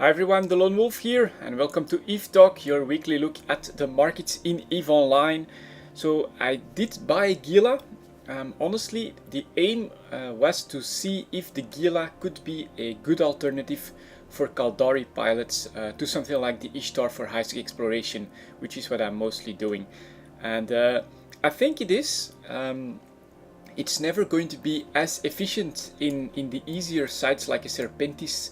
Hi everyone, delonewolf here, and welcome to EVE Talk, your weekly look at the markets in EVE Online. So I did buy Gila. Honestly, the aim was to see if the Gila could be a good alternative for Caldari pilots to something like the Ishtar for high-sec exploration, which is what I'm mostly doing. And I think it is. It's never going to be as efficient in the easier sites like a Serpentis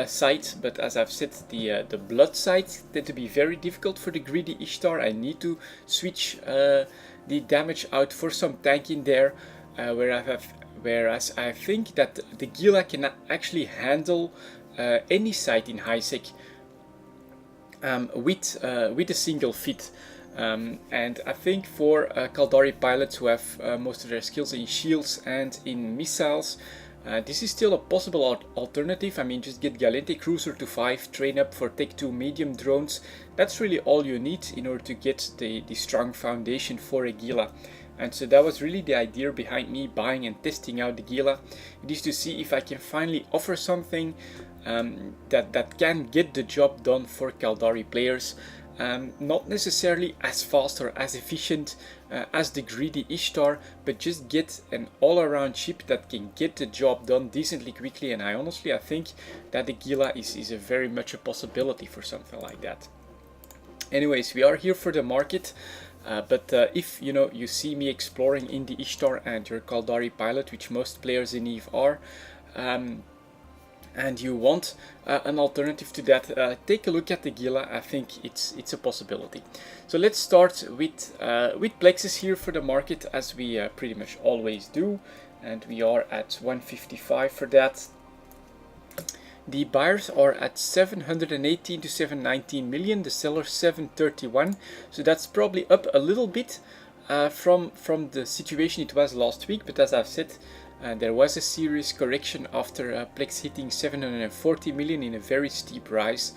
site, but as I've said, the blood sites tend to be very difficult for the greedy Ishtar. I need to switch the damage out for some tank in there, whereas I think that the Gila can actually handle any site in high sec with a single fit. And I think for Caldari pilots who have most of their skills in shields and in missiles, this is still a possible alternative. I mean, just get Galente Cruiser to 5, train up for Tech 2 medium drones. That's really all you need in order to get the strong foundation for a Gila. And so that was really the idea behind me buying and testing out the Gila. It is to see if I can finally offer something that can get the job done for Caldari players. Not necessarily as fast or as efficient as the greedy Ishtar, but just get an all-around ship that can get the job done decently quickly. And I think that the Gila is a very much a possibility for something like that. Anyways, we are here for the market, but if you see me exploring in the Ishtar and you're a Caldari pilot, which most players in EVE are, and you want an alternative to that, take a look at the Gila. I think it's a possibility. So let's start with plexes here for the market, as we pretty much always do, and we are at 155 for that. The buyers are at 718 to 719 million, the sellers 731, so that's probably up a little bit from the situation it was last week, but as I've said, there was a serious correction after Plex hitting 740 million in a very steep rise,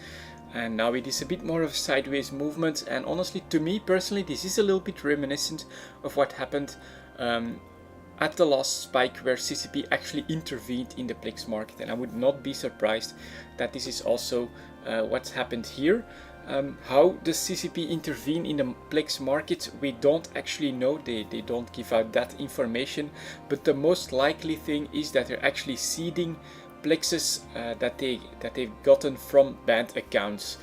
and now it is a bit more of a sideways movement. And honestly, to me personally, this is a little bit reminiscent of what happened at the last spike, where CCP actually intervened in the Plex market, and I would not be surprised that this is also what's happened here. How does CCP intervene in the Plex market? We don't actually know. They don't give out that information, but the most likely thing is that they're actually seeding Plexes that they've gotten from banned accounts.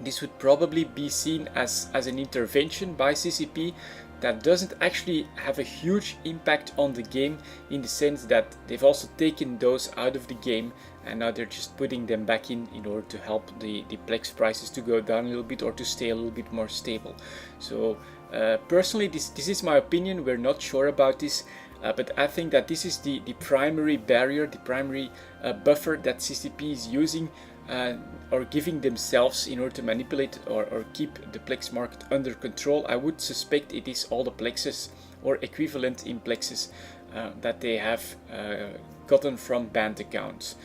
This would probably be seen as an intervention by CCP that doesn't actually have a huge impact on the game, in the sense that they've also taken those out of the game and now they're just putting them back in order to help the Plex prices to go down a little bit or to stay a little bit more stable. So personally, this is my opinion. We're not sure about this, but I think that this is the primary barrier, the primary buffer that CCP is using or giving themselves in order to manipulate or keep the Plex market under control. I would suspect it is all the Plexes or equivalent in Plexes that they have gotten from banned accounts.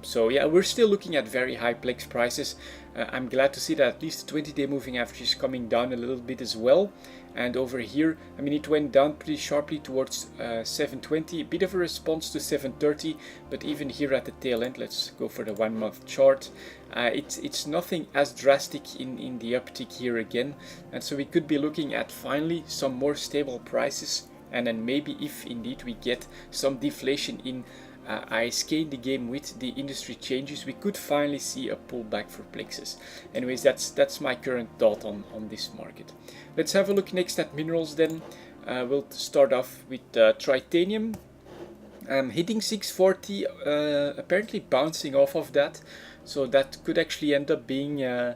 So yeah, we're still looking at very high Plex prices. I'm glad to see that at least the 20-day moving average is coming down a little bit as well. And over here, I mean, it went down pretty sharply towards 720, a bit of a response to 730, but even here at the tail end, let's go for the 1 month chart. It's nothing as drastic in the uptick here again, and so we could be looking at finally some more stable prices, and then maybe if indeed we get some deflation in ISK in the game with the industry changes, we could finally see a pullback for Plexes. Anyways, that's my current thought on this market. Let's have a look next at minerals then. We'll start off with titanium. Hitting 640, apparently bouncing off of that, so that could actually end up being a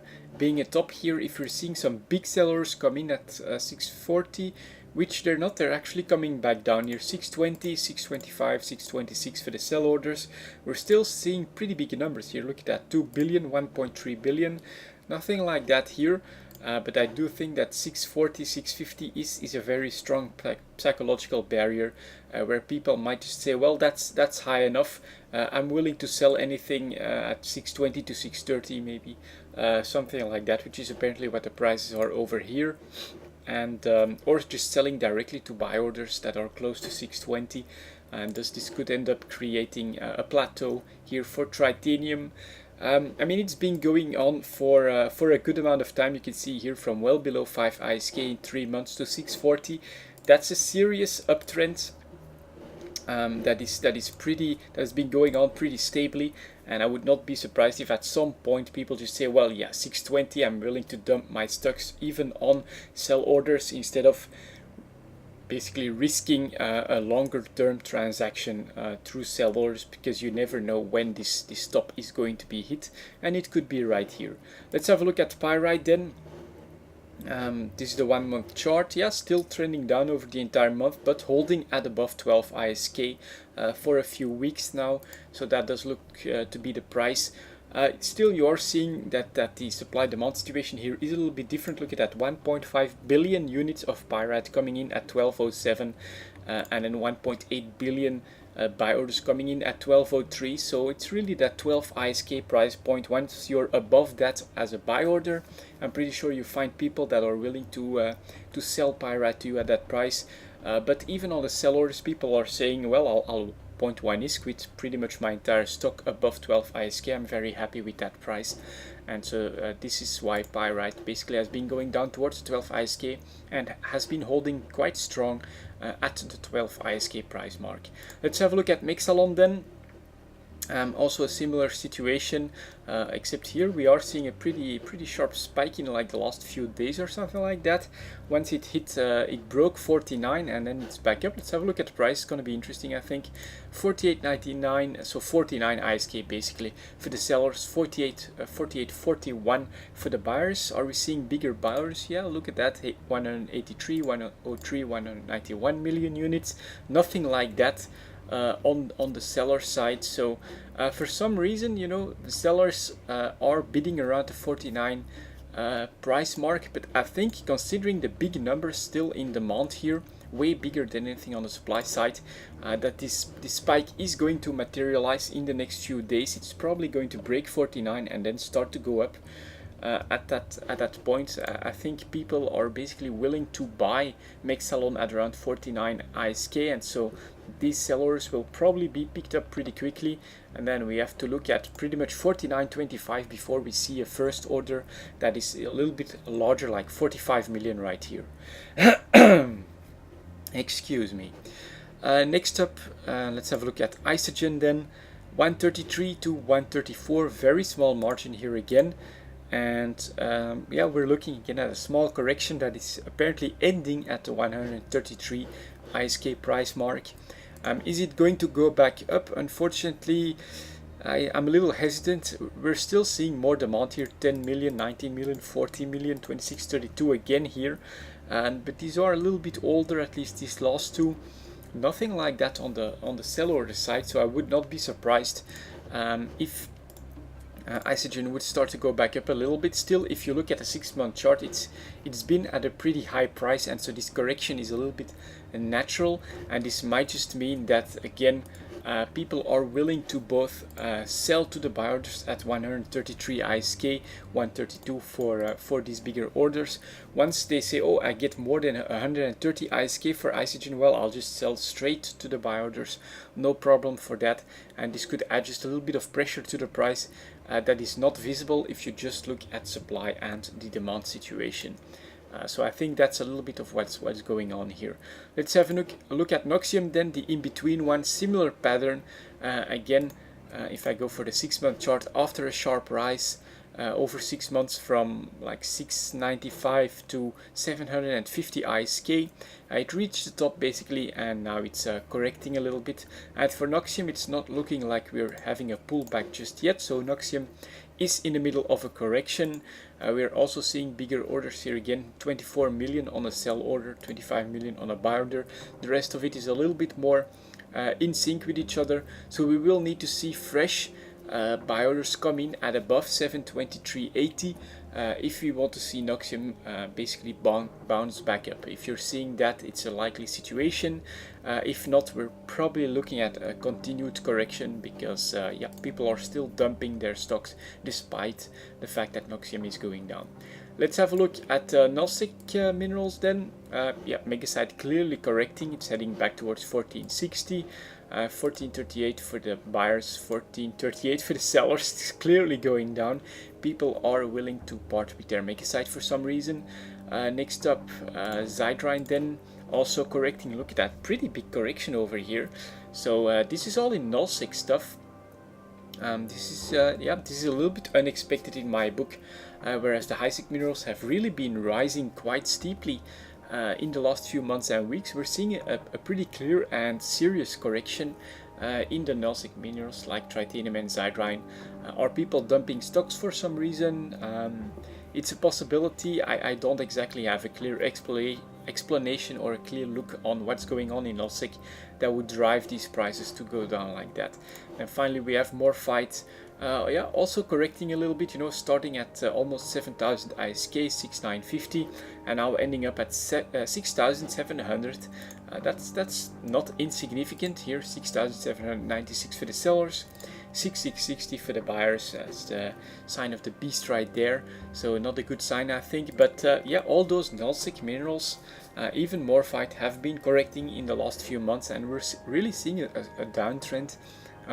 top here if you're seeing some big sellers come in at 640, which they're not. They're actually coming back down here. 620, 625, 626 for the sell orders. We're still seeing pretty big numbers here. Look at that, 2 billion, 1.3 billion, nothing like that here. But I do think that 640, 650 is a very strong psychological barrier where people might just say, well, that's high enough. I'm willing to sell anything at 620 to 630 maybe, something like that, which is apparently what the prices are over here. And or just selling directly to buy orders that are close to 620. and thus this could end up creating a plateau here for titanium. I mean, it's been going on for a good amount of time. You can see here from well below 5 ISK in 3 months to 640. That's a serious uptrend. That has been going on pretty stably, and I would not be surprised if at some point people just say, well, yeah, 620, I'm willing to dump my stocks even on sell orders instead of basically risking a longer term transaction through sell orders, because you never know when this stop is going to be hit, and it could be right here. Let's have a look at pyrite then. This is the 1 month chart. Yeah, still trending down over the entire month, but holding at above 12 ISK for a few weeks now. So that does look to be the price. Still, you are seeing that the supply-demand situation here is a little bit different. Look at that, 1.5 billion units of pyrite coming in at 1207, and then 1.8 billion buy orders coming in at 1203. So it's really that 12 ISK price point. Once you're above that as a buy order, I'm pretty sure you find people that are willing to sell pyrite to you at that price. But even on the sell orders, people are saying, well, I'll 0.1 ISK with pretty much my entire stock above 12 ISK. I'm very happy with that price. And so this is why pyrite basically has been going down towards the 12 ISK and has been holding quite strong at the 12 ISK price mark. Let's have a look at Mexalon then. Also a similar situation, except here we are seeing a pretty sharp spike in like the last few days or something like that. Once it hit, it broke 49 and then it's back up. Let's have a look at the price. It's going to be interesting, I think. 48.99, so 49 ISK basically for the sellers, 48.41 for the buyers. Are we seeing bigger buyers? Yeah, look at that, 183, 103, 191 million units. Nothing like that on the seller side. So for some reason, you know, the sellers are bidding around the 49 price mark, but I think considering the big numbers still in demand here, way bigger than anything on the supply side, that this spike is going to materialize in the next few days. It's probably going to break 49 and then start to go up. At that point, I think people are basically willing to buy Mexalon at around 49 ISK, and so these sellers will probably be picked up pretty quickly, and then we have to look at pretty much 49.25 before we see a first order that is a little bit larger, like 45 million right here. Excuse me. Next up, let's have a look at Isogen then. 133 to 134, very small margin here again. And yeah, we're looking again at a small correction that is apparently ending at the 133 ISK price mark. Is it going to go back up? Unfortunately, I'm a little hesitant. We're still seeing more demand here, 10 million, 19 million, 40 million, 2632 again here. But these are a little bit older, at least these last two. Nothing like that on the sell order side, so I would not be surprised if Isogen would start to go back up a little bit. Still, if you look at a 6-month chart, it's been at a pretty high price, and so this correction is a little bit natural, and this might just mean that again people are willing to both sell to the buy orders at 133 ISK, 132 for these bigger orders. Once they say, oh, I get more than 130 ISK for Isogen, well, I'll just sell straight to the buy orders, no problem for that. And this could add just a little bit of pressure to the price that is not visible if you just look at supply and the demand situation. So I think that's a little bit of what's going on here. Let's have a look at Noxium then, the in-between one, similar pattern. Again, if I go for the 6-month chart, after a sharp rise over 6 months from like 695 to 750 ISK, it reached the top basically, and now it's correcting a little bit. And for Noxium, it's not looking like we're having a pullback just yet, so Noxium is in the middle of a correction. We're also seeing bigger orders here again, 24 million on a sell order, 25 million on a buy order. The rest of it is a little bit more in sync with each other, so we will need to see fresh buy orders come in at above 723.80 if we want to see Noxium basically bounce back up. If you're seeing that, it's a likely situation. If not, we're probably looking at a continued correction, because yeah, people are still dumping their stocks despite the fact that Noxium is going down. Let's have a look at Nullsic minerals then. Yeah, Megasite clearly correcting. It's heading back towards 1460. 1438 for the buyers, 1438 for the sellers. It's clearly going down. People are willing to part with their Megasite for some reason. Next up, Zydrine then also correcting. Look at that pretty big correction over here. So this is all in Nullsic stuff. This is a little bit unexpected in my book, whereas the Nullsic minerals have really been rising quite steeply in the last few months and weeks. We're seeing a pretty clear and serious correction in the Nullsic minerals like titanium and Zydrine. Are people dumping stocks for some reason? It's a possibility. I don't exactly have a clear explanation or a clear look on what's going on in Nullsic that would drive these prices to go down like that. And finally we have Morphite, also correcting a little bit, starting at almost 7,000 ISK, 6,950, and now ending up at 6,700. That's not insignificant here. 6,796 for the sellers, 6,660 for the buyers, as the sign of the beast right there. So not a good sign, I think. But all those Nullsic minerals, even Morphite, have been correcting in the last few months, and we're really seeing a downtrend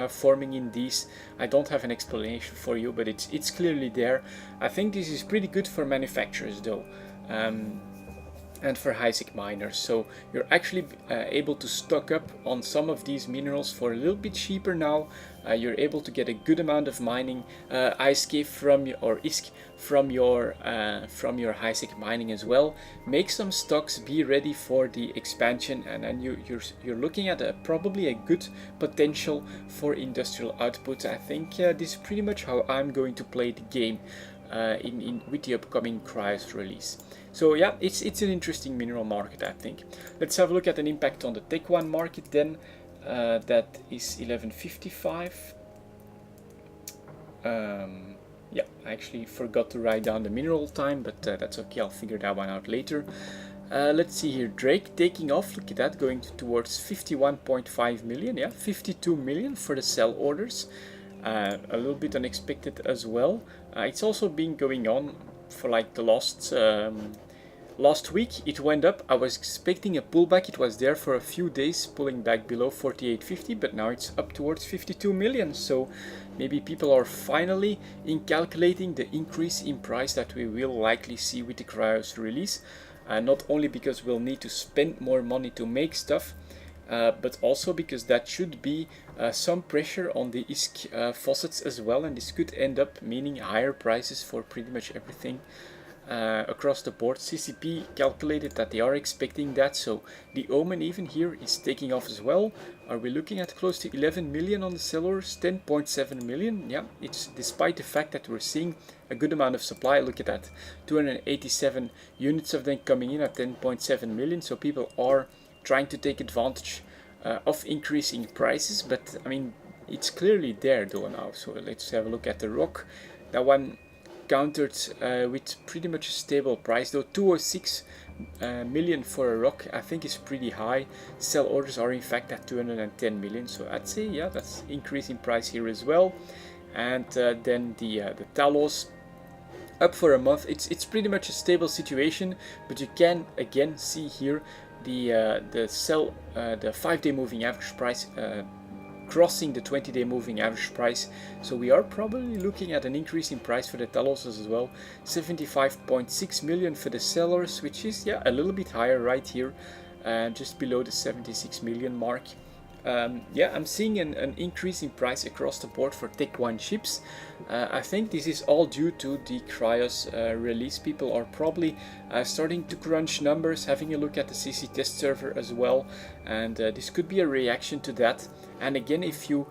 forming in these. I don't have an explanation for you, but it's clearly there. I think this is pretty good for manufacturers though, and for Nullsic miners. So you're actually able to stock up on some of these minerals for a little bit cheaper now. You're able to get a good amount of mining ISK from your Nullsic mining as well. Make some stocks, be ready for the expansion, and then you're looking at probably a good potential for industrial output. I think this is pretty much how I'm going to play the game with the upcoming Cryos release. So yeah, it's an interesting mineral market, I think. Let's have a look at an impact on the Tech 1 market then. That is 1155. Yeah, I actually forgot to write down the mineral time, but that's okay, I'll figure that one out later. Let's see here, Drake taking off, look at that, going towards 51.5 million, yeah, 52 million for the sell orders. A little bit unexpected as well. It's also been going on for like the last week. It went up. I was expecting a pullback. It was there for a few days, pulling back below 48.50, but now it's up towards 52 million. So maybe people are finally calculating the increase in price that we will likely see with the Cryos release. Not only because we'll need to spend more money to make stuff, but also because that should be some pressure on the ISK faucets as well, and this could end up meaning higher prices for pretty much everything across the board. CCP calculated that they are expecting that, so the omen even here is taking off as well. Are we looking at close to 11 million on the sellers, 10.7 million? Yeah, it's despite the fact that we're seeing a good amount of supply. Look at that, 287 units of them coming in at 10.7 million, so people are trying to take advantage of increasing prices, but I mean, it's clearly there though now. So let's have a look at the rock. That one countered with pretty much a stable price though. 206 million for a rock I think is pretty high. Sell orders are in fact at 210 million, so I'd say yeah, that's increase in price here as well. And then the Talos up for a month. It's pretty much a stable situation, but you can again see here the 5-day moving average price crossing the 20-day moving average price. So we are probably looking at an increase in price for the Talos as well. 75.6 million for the sellers, which is yeah, a little bit higher right here, just below the 76 million mark. Yeah, I'm seeing an increase in price across the board for Tech 1 chips. I think this is all due to the Cryos release. People are probably starting to crunch numbers, having a look at the CC test server as well, and this could be a reaction to that. And again, if you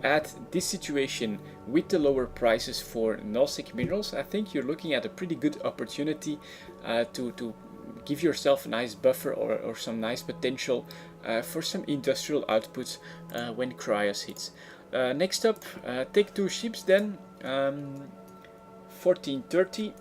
add this situation with the lower prices for Nullsic minerals, I think you're looking at a pretty good opportunity to give yourself a nice buffer or some nice potential for some industrial outputs when Cryos hits. Next up, Tech 2 ships then, 1430.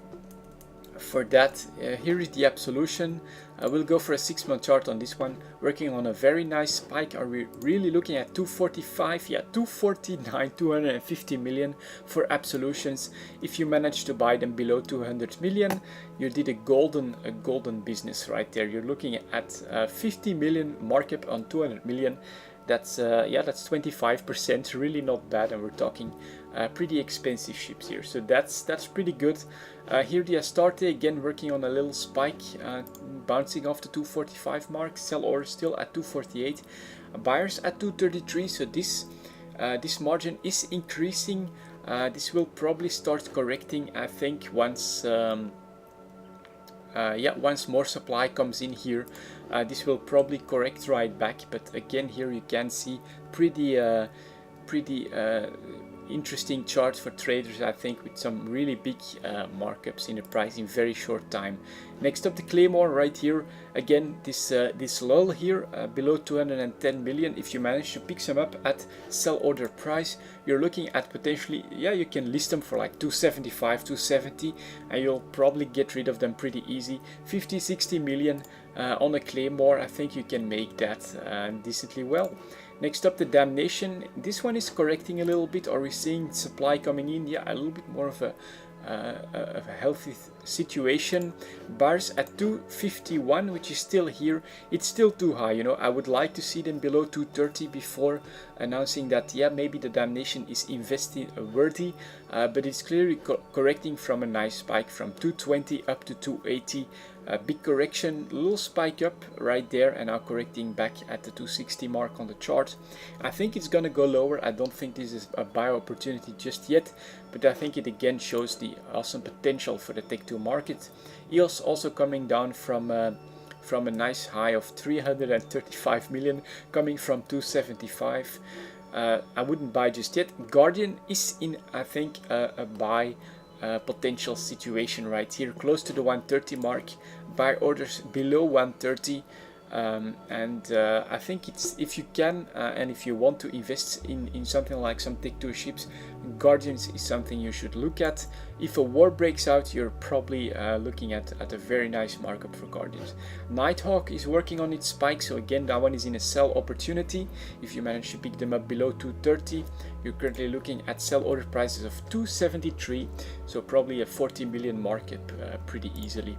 For that, here is the absolution. We'll go for a 6-month chart on this one, working on a very nice spike. Are we really looking at 245? Yeah, 249, 250 million for absolutions. If you manage to buy them below 200 million, you did a golden business right there. You're looking at 50 million markup on 200 million. That's yeah, that's 25%, really not bad, and we're talking pretty expensive ships here, so that's pretty good. Here the Astarte again working on a little spike, bouncing off the 245 mark. Sell order still at 248, buyers at 233. So this margin is increasing. This will probably start correcting, I think, once once more supply comes in here. This will probably correct right back, but again here you can see pretty interesting charts for traders, I think, with some really big markups in the price in very short time. Next up, the Claymore right here. Again, this lull here below 210 million. If you manage to pick some up at sell order price, you're looking at potentially, yeah, you can list them for like 275, 270, and you'll probably get rid of them pretty easy. 50, 60 million on a Claymore, I think you can make that decently well. Next up, the Damnation. This one is correcting a little bit. Are we seeing supply coming in? Yeah, a little bit more of a healthy situation. Bars at 251, which is still here. It's still too high, you know. I would like to see them below 230 before announcing that, yeah, maybe the Damnation is investing worthy, but it's clearly correcting from a nice spike from 220 up to 280. A big correction, a little spike up right there, and now correcting back at the 260 mark on the chart. I think it's gonna go lower. I don't think this is a buy opportunity just yet, but I think it again shows the awesome potential for the Tech 2 market. EOS also coming down from a nice high of 335 million, coming from 275. I wouldn't buy just yet. Guardian is in, I think, a buy potential situation right here, close to the 130 mark. Buy orders below 130, and I think it's, if you can and if you want to invest in something like some Tech 2 ships, Guardians is something you should look at. If a war breaks out, you're probably looking at a very nice markup for Guardians. Nighthawk is working on its spike, so again that one is in a sell opportunity. If you manage to pick them up below 230, you're currently looking at sell order prices of 273, so probably a 40 million markup pretty easily.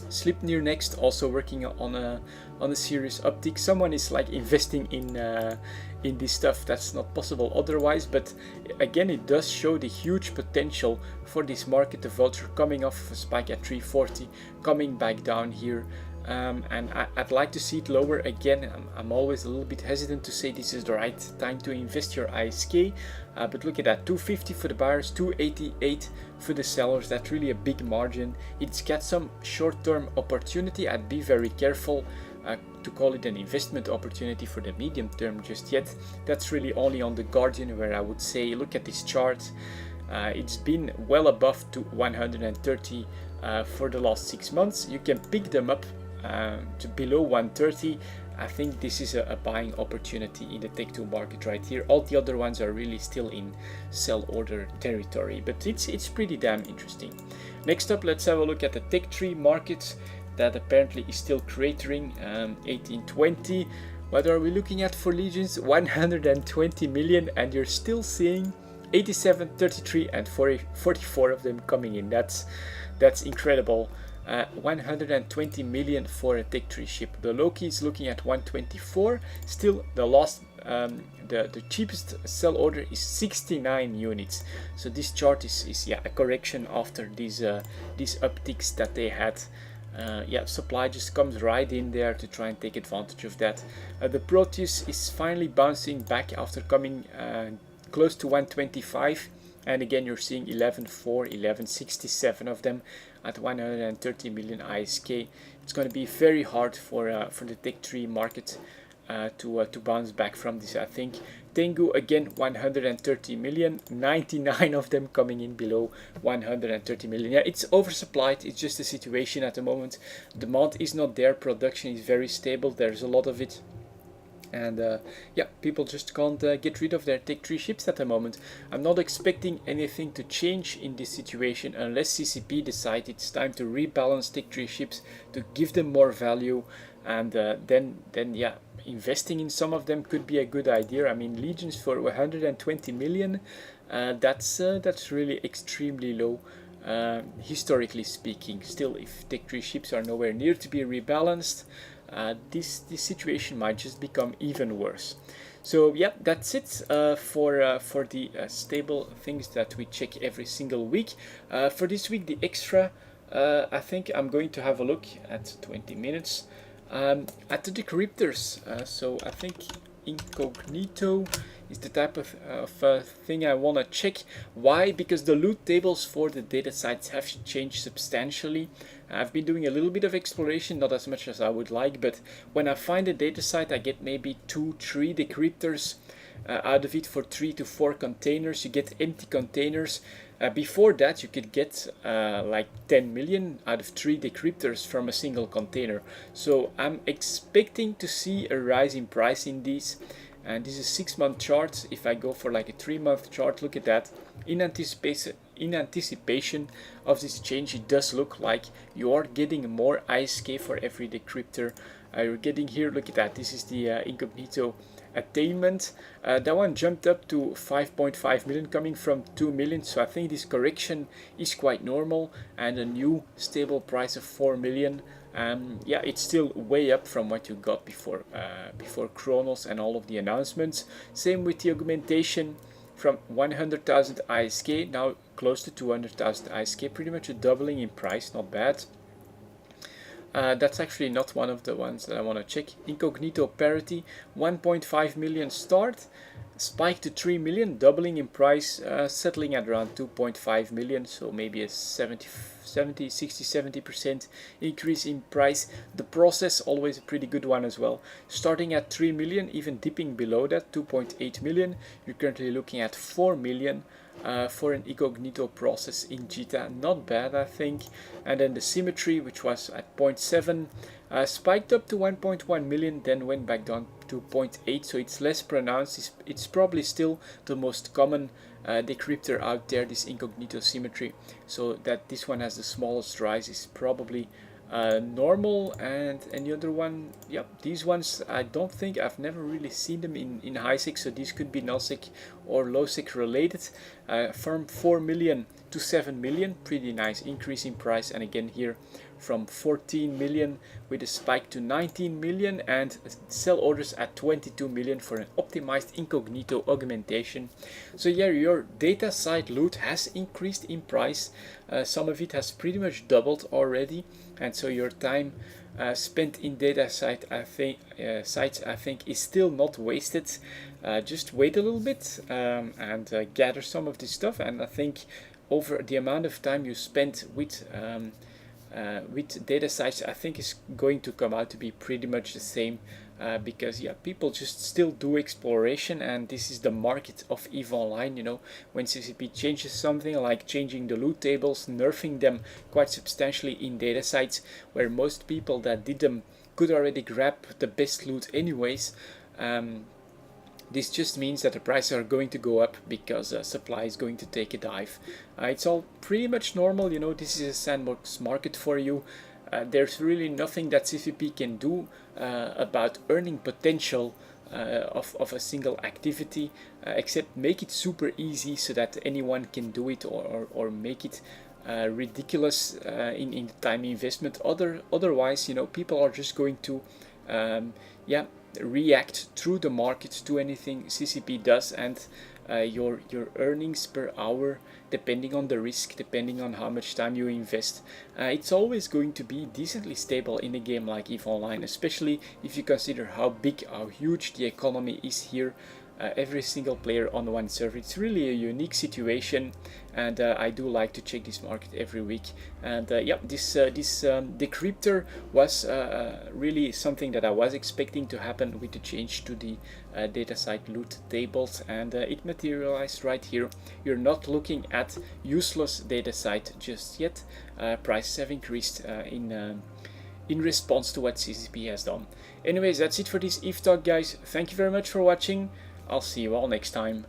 Sleipnir next, also working on a serious uptick. Someone is like investing in this stuff. That's not possible otherwise, but again it does show the huge potential for this market. The Vulture coming off of a spike at 340, coming back down here, and I'd like to see it lower again. I'm always a little bit hesitant to say this is the right time to invest your ISK, but look at that, 250 for the buyers, 288 for the sellers. That's really a big margin. It's got some short-term opportunity. I'd be very careful to call it an investment opportunity for the medium term just yet. That's really only on the Guardian, where I would say look at this chart. It's been well above to 130 for the last 6 months. You can pick them up to below 130. I think this is a buying opportunity in the Tech 2 market right here. All the other ones are really still in sell order territory, but it's pretty damn interesting. Next up, let's have a look at the Tech 3 market that apparently is still cratering. 1820. What are we looking at for Legions? 120 million, and you're still seeing 87, 33 and 44 of them coming in. That's incredible. 120 million for a Tech 3 ship. The Loki is looking at 124. Still, the last, the cheapest sell order is 69 units. So this chart is yeah, a correction after these upticks that they had. Yeah, supply just comes right in there to try and take advantage of that. The Proteus is finally bouncing back after coming close to 125, and again you're seeing 11.4, 11.67 of them at 130 million ISK. It's going to be very hard for the Tech 3 market to bounce back from this, I think. Tengu again 130 million, 99 of them coming in below 130 million. Yeah, it's oversupplied. It's just a situation at the moment. Demand is not there. Production is very stable. There's a lot of it. And yeah, people just can't get rid of their Tech 3 ships at the moment. I'm not expecting anything to change in this situation unless CCP decide it's time to rebalance Tech 3 ships to give them more value, and then yeah, investing in some of them could be a good idea. I mean, Legions for 120 million, that's really extremely low. Historically speaking, still, if Tech 3 ships are nowhere near to be rebalanced, this situation might just become even worse. So yeah, that's it for the stable things that we check every single week. For this week, the extra, I think I'm going to have a look at 20 minutes at the decryptors. So I think incognito is the type of thing I want to check. Why? Because the loot tables for the data sites have changed substantially. I've been doing a little bit of exploration, not as much as I would like, but when I find a data site, I get maybe 2-3 decryptors out of it for 3 to 4 containers. You get empty containers. Before that, you could get like 10 million out of 3 decryptors from a single container. So I'm expecting to see a rise in price in these. And this is a 6-month chart. If I go for like a 3-month chart, look at that. In anticipation of this change, it does look like you are getting more ISK for every decryptor. You're getting here, look at that. This is the incognito attainment. That one jumped up to 5.5 million, coming from 2 million. So I think this correction is quite normal, and a new stable price of 4 million. Yeah, it's still way up from what you got before Chronos and all of the announcements. Same with the augmentation, from 100,000 ISK now close to 200,000 ISK, pretty much a doubling in price. Not bad. That's actually not one of the ones that I want to check. Incognito parity, 1.5 million start, spike to 3 million, doubling in price, settling at around 2.5 million, so maybe a 60-70% increase in price. The process, always a pretty good one as well, starting at 3 million, even dipping below that, 2.8 million. You're currently looking at 4 million for an incognito process in Jita. Not bad, I think. And then the symmetry, which was at 0.7, spiked up to 1.1 million, then went back down to 0.8, so it's less pronounced. It's probably still the most common decryptor out there, this incognito symmetry. So that this one has the smallest rise is probably normal. And any other one, yep, these ones I don't think, I've never really seen them in high sec, so these could be null sec or low sec related. From 4 million to 7 million, pretty nice increase in price. And again here from 14 million with a spike to 19 million, and sell orders at 22 million for an optimized incognito augmentation. So yeah, your data site loot has increased in price. Some of it has pretty much doubled already, and so your time spent in data site, sites, I think, is still not wasted. Just wait a little bit and gather some of this stuff, and I think over the amount of time you spent with data sites, I think is going to come out to be pretty much the same, because yeah, people just still do exploration, and this is the market of EVE Online. You know, when CCP changes something, like changing the loot tables, nerfing them quite substantially in data sites, where most people that did them could already grab the best loot anyways, this just means that the prices are going to go up because supply is going to take a dive. It's all pretty much normal, you know, this is a sandbox market for you. There's really nothing that CCP can do about earning potential of a single activity, except make it super easy so that anyone can do it, or make it ridiculous in the time investment. Otherwise, you know, people are just going to yeah, react through the market to anything CCP does, and your earnings per hour, depending on the risk, depending on how much time you invest, it's always going to be decently stable in a game like EVE Online, especially if you consider how huge the economy is here. Every single player on one server. It's really a unique situation, and I do like to check this market every week. And yeah, this decryptor was really something that I was expecting to happen with the change to the data site loot tables, and it materialized right here. You're not looking at useless data site just yet. Prices have increased in response to what CCP has done. Anyways, that's it for this ETH talk, guys. Thank you very much for watching. I'll see you all next time.